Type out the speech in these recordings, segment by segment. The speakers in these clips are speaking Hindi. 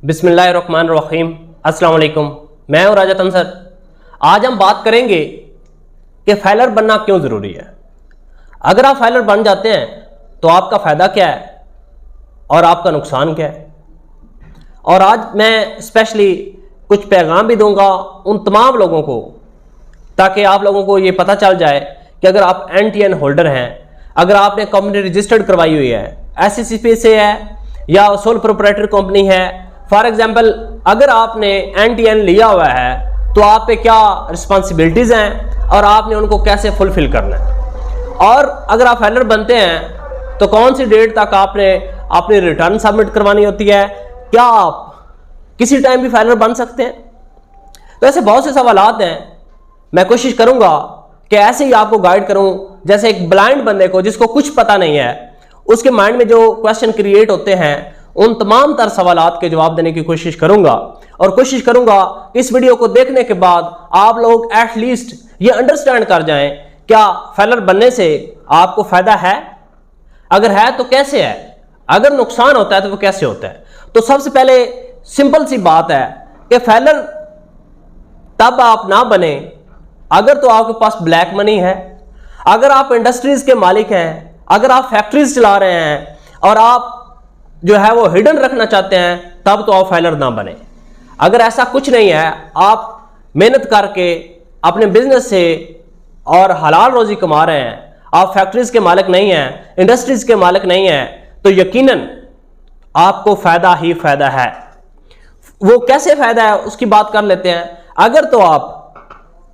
बिस्मिल्लाहिर्रहमानिर्रहीम। अस्सलाम वालेकुम। मैं हूं राजा तंसर। आज हम बात करेंगे कि फाइलर बनना क्यों ज़रूरी है। अगर आप फाइलर बन जाते हैं तो आपका फ़ायदा क्या है और आपका नुकसान क्या है। और आज मैं स्पेशली कुछ पैगाम भी दूंगा उन तमाम लोगों को, ताकि आप लोगों को ये पता चल जाए कि अगर आप NTN होल्डर हैं, अगर आपने कंपनी रजिस्टर्ड करवाई हुई है, SCCP से है या सोल प्रोप्राइटरी कंपनी है। फॉर एग्जांपल, अगर आपने NTN लिया हुआ है तो आप पे क्या रिस्पॉन्सिबिलिटीज़ हैं और आपने उनको कैसे फुलफिल करना है। और अगर आप फाइलर बनते हैं तो कौन सी डेट तक आपने अपनी रिटर्न सबमिट करवानी होती है। क्या आप किसी टाइम भी फाइलर बन सकते हैं। तो ऐसे बहुत से सवालात हैं। मैं कोशिश करूंगा कि ऐसे ही आपको गाइड करूं, जैसे एक ब्लाइंड बंदे को जिसको कुछ पता नहीं है, उसके माइंड में जो क्वेश्चन क्रिएट होते हैं उन तमाम तर सवालात के जवाब देने की कोशिश करूंगा। और कोशिश करूंगा कि इस वीडियो को देखने के बाद आप लोग एटलीस्ट ये अंडरस्टैंड कर जाएं, क्या फाइलर बनने से आपको फायदा है, अगर है तो कैसे है, अगर नुकसान होता है तो वो कैसे होता है। तो सबसे पहले सिंपल सी बात है कि फाइलर तब आप ना बने अगर तो आपके पास ब्लैक मनी है, अगर आप इंडस्ट्रीज के मालिक हैं, अगर आप फैक्ट्रीज चला रहे हैं और आप जो है वो हिडन रखना चाहते हैं, तब तो आप फाइलर ना बने। अगर ऐसा कुछ नहीं है, आप मेहनत करके अपने बिजनेस से और हलाल रोजी कमा रहे हैं, आप फैक्ट्रीज के मालिक नहीं हैं, इंडस्ट्रीज के मालिक नहीं हैं, तो यकीनन आपको फायदा ही फायदा है। वो कैसे फायदा है उसकी बात कर लेते हैं। अगर तो आप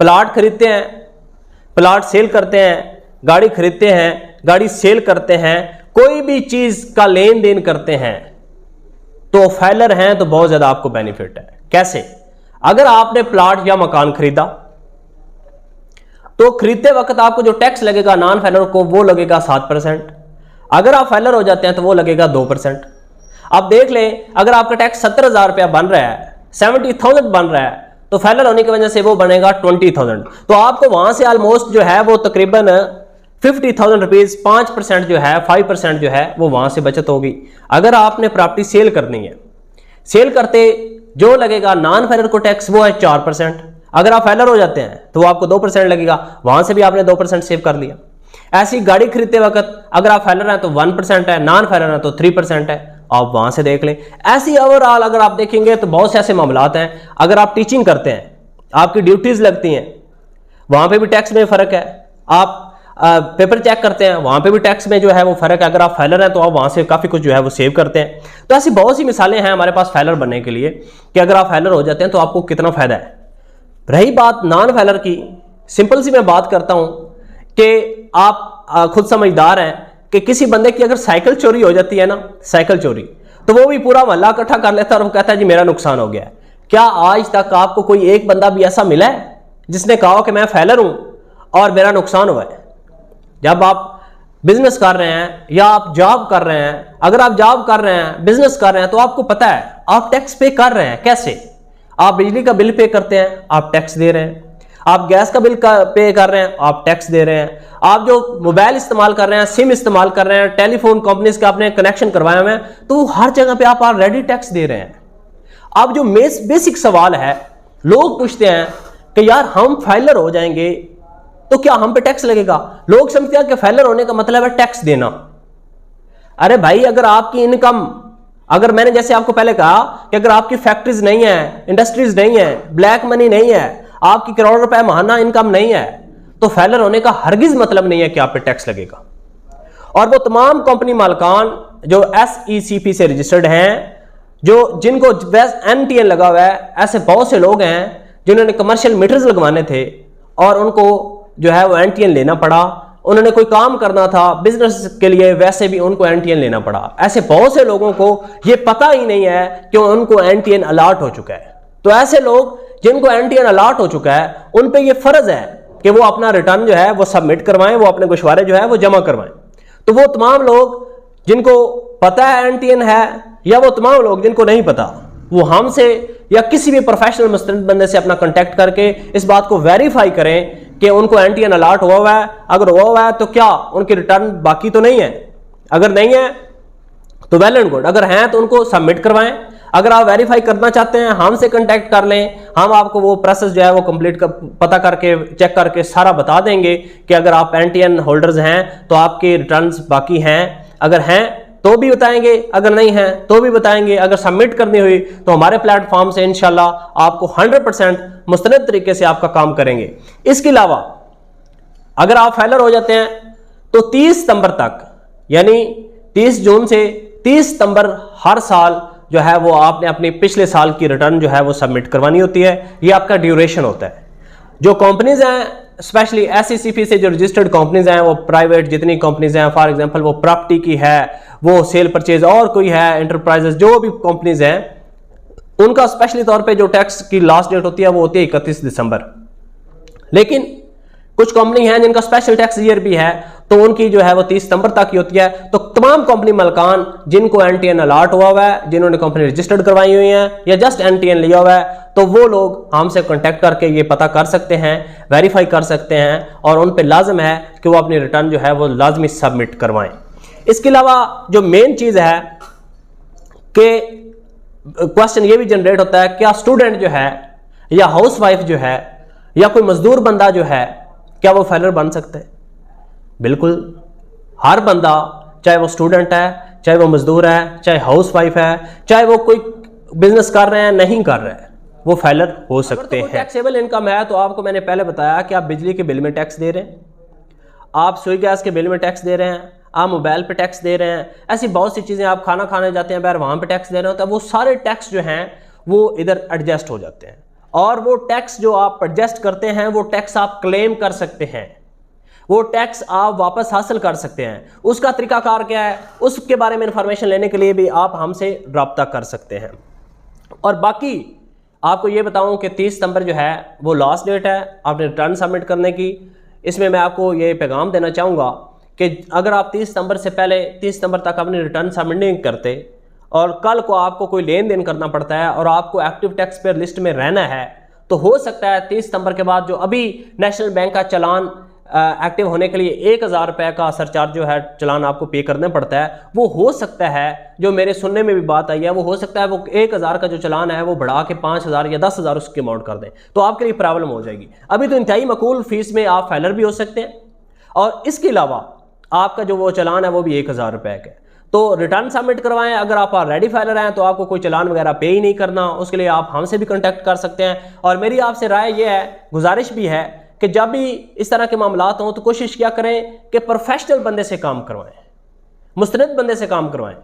प्लाट खरीदते हैं, प्लाट सेल करते हैं, गाड़ी खरीदते हैं, गाड़ी सेल करते हैं, कोई भी चीज का लेन देन करते हैं, तो फाइलर हैं तो बहुत ज्यादा आपको बेनिफिट है। कैसे? अगर आपने प्लाट या मकान खरीदा तो खरीदते वक्त आपको जो टैक्स लगेगा नॉन फाइलर को वो लगेगा 7%। अगर आप फाइलर हो जाते हैं तो वो लगेगा 2%। अब देख लें, अगर आपका टैक्स 70,000 रुपया बन रहा है, 70,000 बन रहा है, तो फाइलर होने की वजह से वो बनेगा 20,000। तो आपको वहां से ऑलमोस्ट जो है वो तकरीबन 50,000 रुपीज, 5% जो है, 5% जो है वो वहां से बचत होगी। अगर आपने प्रॉपर्टी सेल करनी है, सेल करते जो लगेगा नॉन फाइलर को टैक्स वो है 4%। अगर आप फाइलर हो जाते हैं तो वो आपको 2% लगेगा, वहां से भी आपने 2% सेव कर लिया। ऐसी गाड़ी खरीदते वक्त अगर आप फाइलर हैं तो 1% है, नॉन फाइलर हैं तो 3% है, आप वहां से देख लें। ऐसी ओवरऑल अगर आप देखेंगे तो बहुत से ऐसे मामलात हैं। अगर आप टीचिंग करते हैं, आपकी ड्यूटीज लगती हैं, वहां पे भी टैक्स में फर्क है। आप पेपर चेक करते हैं, वहां पे भी टैक्स में जो है वो फर्क है। अगर आप फाइलर हैं तो आप वहां से काफी कुछ जो है वो सेव करते हैं। तो ऐसी बहुत सी मिसालें हैं हमारे पास फाइलर बनने के लिए कि अगर आप फाइलर हो जाते हैं तो आपको कितना फायदा है। रही बात नॉन फाइलर की, सिंपल सी मैं बात करता हूं कि आप खुद समझदार हैं कि किसी बंदे की अगर साइकिल चोरी हो जाती है ना, साइकिल चोरी, तो वो भी पूरा मोहल्ला इकट्ठा कर लेता है और वो कहता है जी मेरा नुकसान हो गया है। क्या आज तक आपको कोई एक बंदा भी ऐसा मिला है जिसने कहा कि मैं फाइलर हूं और मेरा नुकसान हुआ है? जब आप बिजनेस कर रहे हैं या आप जॉब कर रहे हैं, अगर आप जॉब कर रहे हैं, बिजनेस कर रहे हैं, तो आपको पता है आप टैक्स पे कर रहे हैं। कैसे? आप बिजली का बिल पे करते हैं, आप टैक्स दे रहे हैं। आप गैस का बिल पे कर रहे हैं, आप टैक्स दे रहे हैं। आप जो मोबाइल इस्तेमाल कर रहे हैं, सिम इस्तेमाल कर रहे हैं, टेलीफोन कंपनीज का आपने कनेक्शन करवाया हुआ है, तो हर जगह पे आप ऑलरेडी टैक्स दे रहे हैं। अब जो बेसिक सवाल है, लोग पूछते हैं कि यार हम फाइलर हो जाएंगे तो क्या हम पे टैक्स लगेगा? लोग समझते हैं कि फाइलर होने का मतलब है टैक्स देना। अरे भाई, अगर आपकी इनकम, अगर मैंने जैसे आपको पहले कहा कि अगर आपकी फैक्ट्रीज नहीं है, इंडस्ट्रीज नहीं है, ब्लैक मनी नहीं है, आपकी करोड़ रुपए महाना इनकम नहीं है, तो फाइलर होने का हरगिज मतलब नहीं है कि आप पे टैक्स लगेगा। और वो तमाम कंपनी मालकान जो SECP से रजिस्टर्ड हैं, जो जिनको NTN लगा हुआ है, ऐसे बहुत से लोग हैं जिन्होंने कमर्शियल मीटर्स लगवाने थे और उनको जो है वो NTN लेना पड़ा। उन्होंने कोई काम करना था बिजनेस के लिए, वैसे भी उनको NTN लेना पड़ा। ऐसे बहुत से लोगों को ये पता ही नहीं है कि उनको NTN अलॉट हो चुका है। तो ऐसे लोग जिनको NTN अलॉट हो चुका है, उन पे ये फर्ज है कि वो अपना रिटर्न जो है वो सबमिट करवाएं, वो अपने गोशवारे जो है वो जमा करवाएं। तो वो तमाम लोग जिनको पता है NTN है, या वो तमाम लोग जिनको नहीं पता, वो हमसे या किसी भी प्रोफेशनल मुस्तंद बंदे से अपना कांटेक्ट करके इस बात को वेरीफाई करें कि उनको NTN अलॉट हुआ हुआ है। अगर हुआ हुआ है तो क्या उनकी रिटर्न बाकी तो नहीं है? अगर नहीं है तो वेल एंड गुड, अगर हैं तो उनको सबमिट करवाएं। अगर आप वेरीफाई करना चाहते हैं हमसे कांटेक्ट कर लें, हम आपको वो प्रोसेस जो है वो कंप्लीट कर, पता करके चेक करके सारा बता देंगे कि अगर आप NTN होल्डर्स हैं तो आपके रिटर्न्स बाकी हैं, अगर हैं तो भी बताएंगे, अगर नहीं है तो भी बताएंगे। अगर सबमिट करनी हुई तो हमारे प्लेटफॉर्म से इंशाल्लाह आपको 100% मुस्तनद तरीके से आपका काम करेंगे। इसके अलावा अगर आप फेलर हो जाते हैं तो 30 सितंबर तक, यानी 30 जून से 30 सितंबर हर साल जो है वो आपने अपनी पिछले साल की रिटर्न जो है वो सबमिट करवानी होती है। ये आपका ड्यूरेशन होता है। जो कंपनीज हैं स्पेशली SECP से जो रजिस्टर्ड कंपनीज हैं, वो प्राइवेट जितनी कंपनीज हैं, फॉर एग्जांपल वो प्रॉपर्टी की है, वो सेल परचेज और कोई है एंटरप्राइजेस, जो भी कंपनीज हैं उनका स्पेशली तौर पे जो टैक्स की लास्ट डेट होती है वो होती है 31 दिसंबर। लेकिन कुछ कंपनी हैं जिनका स्पेशल टैक्स ईयर भी है तो उनकी जो है वो 30 सितंबर तक की होती है। तो तमाम कंपनी मालकान जिनको NTN अलॉट हुआ हुआ है, जिन्होंने कंपनी रजिस्टर्ड करवाई हुई है या जस्ट NTN लिया हुआ है, तो वो लोग हमसे कांटेक्ट करके ये पता कर सकते हैं, वेरीफाई कर सकते हैं और उन पे लाजम है कि वो अपनी रिटर्न जो है वो लाजमी सबमिट करवाएं। इसके अलावा जो मेन चीज है कि क्वेश्चन ये भी जनरेट होता है, क्या स्टूडेंट जो है या हाउसवाइफ जो है या कोई मजदूर बंदा जो है क्या वो फेलर बन सकते हैं? बिल्कुल, हर बंदा, चाहे वो स्टूडेंट है, चाहे वो मजदूर है, चाहे हाउसवाइफ है, चाहे वो कोई बिजनेस कर रहे हैं नहीं कर रहे हैं, वो फेलर हो सकते हैं। टैक्सेबल इनकम है तो आपको मैंने पहले बताया कि आप बिजली के बिल में टैक्स दे रहे हैं, आप सुई गैस के बिल में टैक्स दे रहे हैं, आप मोबाइल पे टैक्स दे रहे हैं, ऐसी बहुत सी चीज़ें, आप खाना खाने जाते हैं बाहर वहाँ पे टैक्स दे रहे होते हैं, वो सारे टैक्स जो हैं वो इधर एडजस्ट हो जाते हैं और वो टैक्स जो आप एडजस्ट करते हैं वो टैक्स आप क्लेम कर सकते हैं, वो टैक्स आप वापस हासिल कर सकते हैं। उसका तरीकाकार क्या है उसके बारे में इंफॉर्मेशन लेने के लिए भी आप हमसे रब्ता कर सकते हैं। और बाकी आपको ये बताऊं कि 30 सितंबर जो है वो लास्ट डेट है आपने रिटर्न सबमिट करने की। इसमें मैं आपको ये पैगाम देना चाहूँगा कि अगर आप 30 सितंबर से पहले 30 सितंबर तक अपने रिटर्न सबमिट नहीं करते और कल को आपको कोई लेन देन करना पड़ता है और आपको एक्टिव टैक्स पेयर लिस्ट में रहना है, तो हो सकता है 30 सितंबर के बाद जो अभी नेशनल बैंक का चालान एक्टिव होने के लिए 1000 रुपये का सरचार्ज जो है चालान आपको पे करना पड़ता है, वो हो सकता है, जो मेरे सुनने में भी बात आई है, वो हो सकता है वो 1000 का जो चालान है वो बढ़ा के 5000 या 10,000 उसकी अमाउंट कर दें, तो आपके लिए प्रॉब्लम हो जाएगी। अभी तो इंतहाई मकबूल फीस में आप फेलर भी हो सकते हैं और इसके अलावा आपका जो वो चालान है वो भी 1000 रुपये का। तो रिटर्न सबमिट करवाएं। अगर आप रेडी फाइलर हैं तो आपको कोई चालान वगैरह पे ही नहीं करना, उसके लिए आप हमसे भी कांटेक्ट कर सकते हैं। और मेरी आपसे राय ये है, गुजारिश भी है कि जब भी इस तरह के मामलात हों तो कोशिश क्या करें कि प्रोफेशनल बंदे से काम करवाएं, मुस्तनद बंदे से काम करवाएं।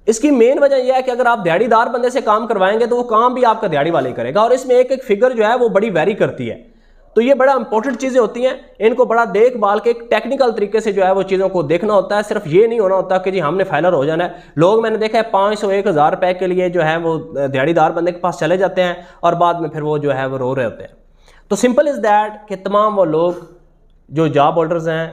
इसकी मेन वजह यह है कि अगर आप दिहाड़ीदार बंदे से काम करवाएंगे तो वो काम भी आपका दिहाड़ी वाले करेगा और इसमें एक एक फिगर जो है वो बड़ी वेरी करती है। तो ये बड़ा इंपॉर्टेंट चीज़ें होती हैं, इनको बड़ा देखभाल के एक टेक्निकल तरीके से जो है वो चीज़ों को देखना होता है। सिर्फ ये नहीं होना होता कि जी हमने फाइलर हो जाना है। लोग मैंने देखा है 500-1000 रुपये के लिए जो है वो दिहाड़ीदार बंदे के पास चले जाते हैं और बाद में फिर वो जो है वो रो रहे होते हैं। तो सिंपल इज़ दैट कि तमाम वो लोग जो जॉब होल्डर्स हैं,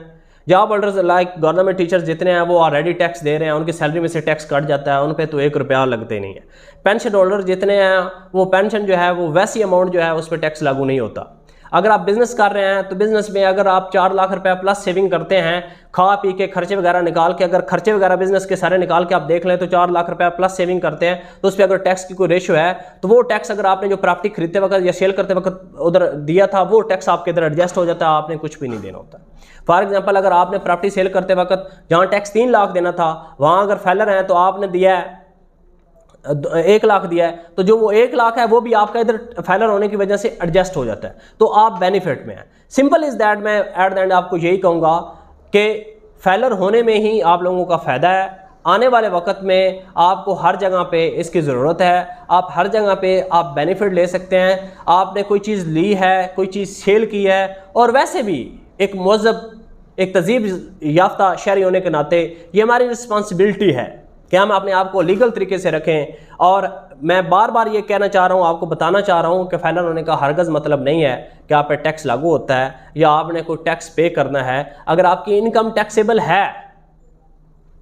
job holders like government teachers जितने हैं वो ऑलरेडी टैक्स दे रहे हैं, उनकी सैलरी में से टैक्स कट जाता है, उन पे तो 1 रुपया लगते नहीं है। पेंशन होल्डर जितने हैं वो पेंशन जो है वो वैसी अमाउंट जो है उस पर टैक्स लागू नहीं होता। अगर आप बिजनेस कर रहे हैं तो बिजनेस में अगर आप 4 लाख रुपया प्लस सेविंग करते हैं, खा पी के खर्चे वगैरह निकाल के, अगर खर्चे वगैरह बिजनेस के सारे निकाल के आप देख लें तो 4 लाख रुपया प्लस सेविंग करते हैं, तो उस पर अगर टैक्स की कोई रेशो है तो वो टैक्स अगर आपने जो प्रॉपर्टी खरीदते वक्त या सेल करते वक्त उधर दिया था वो टैक्स आपके इधर एडजस्ट हो जाता है, आपने कुछ भी नहीं देना होता। फॉर एग्जाम्पल अगर आपने प्रॉपर्टी सेल करते वक्त जहाँ टैक्स 3 लाख देना था वहाँ अगर फेलर हैं तो आपने दिया है 1 लाख दिया है, तो जो वो 1 लाख है वो भी आपका इधर फेलर होने की वजह से एडजस्ट हो जाता है, तो आप बेनिफिट में हैं। सिंपल इज दैट, मैं एट द एंड आपको यही कहूँगा कि फेलर होने में ही आप लोगों का फ़ायदा है। आने वाले वक्त में आपको हर जगह पे इसकी ज़रूरत है, आप हर जगह पे आप बेनिफिट ले सकते हैं। आपने कोई चीज़ ली है, कोई चीज़ सेल की है, और वैसे भी एक मुअज़्ज़ब, एक तज़ीब याफ्ता शहरी होने के नाते ये हमारी रिस्पॉन्सिबिलिटी है कि हम अपने आप को लीगल तरीके से रखें। और मैं बार बार ये कहना चाह रहा हूँ, आपको बताना चाह रहा हूँ कि फेलर होने का हरगज़ मतलब नहीं है कि आप पे टैक्स लागू होता है या आपने कोई टैक्स पे करना है। अगर आपकी इनकम टैक्सेबल है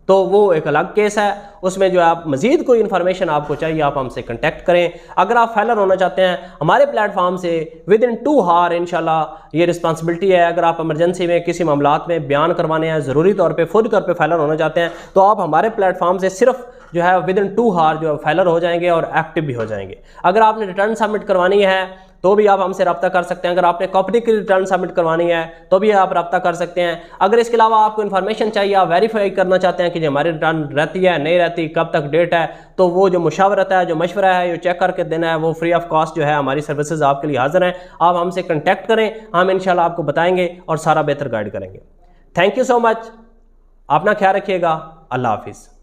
तो वो एक अलग केस है, उसमें जो है आप मज़ीद कोई इन्फॉर्मेशन आपको चाहिए आप हमसे कांटेक्ट करें। अगर आप फैलर होना चाहते हैं हमारे प्लेटफॉर्म से विद इन 2 आवर इंशाल्लाह ये रिस्पॉन्सिबिलिटी है। अगर आप इमरजेंसी में किसी मामलात में बयान करवाने हैं, ज़रूरी तौर पे फौरी तौर पे फैलर होना चाहते हैं, तो आप हमारे प्लेटफॉर्म से सिर्फ जो है विद इन 2 आवर जो फैलर हो जाएंगे और एक्टिव भी हो जाएंगे। अगर आपने रिटर्न सबमिट करवानी है तो भी आप हमसे रब्ता कर सकते हैं। अगर आपने कंपनी की रिटर्न सबमिट करवानी है तो भी आप रब्ता कर सकते हैं। अगर इसके अलावा आपको इन्फॉर्मेशन चाहिए, आप वेरीफाई करना चाहते हैं कि जो हमारी रिटर्न रहती है नहीं रहती, कब तक डेट है, तो वो जो मुशावरत है, जो मशवरा है, जो चेक करके देना है, वो फ्री ऑफ कॉस्ट जो है हमारी सर्विसेज आपके लिए हाजिर हैं। आप हमसे कंटेक्ट करें, हम इंशाल्लाह आपको बताएंगे और सारा बेहतर गाइड करेंगे। थैंक यू सो मच, अपना ख्याल रखिएगा। अल्लाह हाफिज़।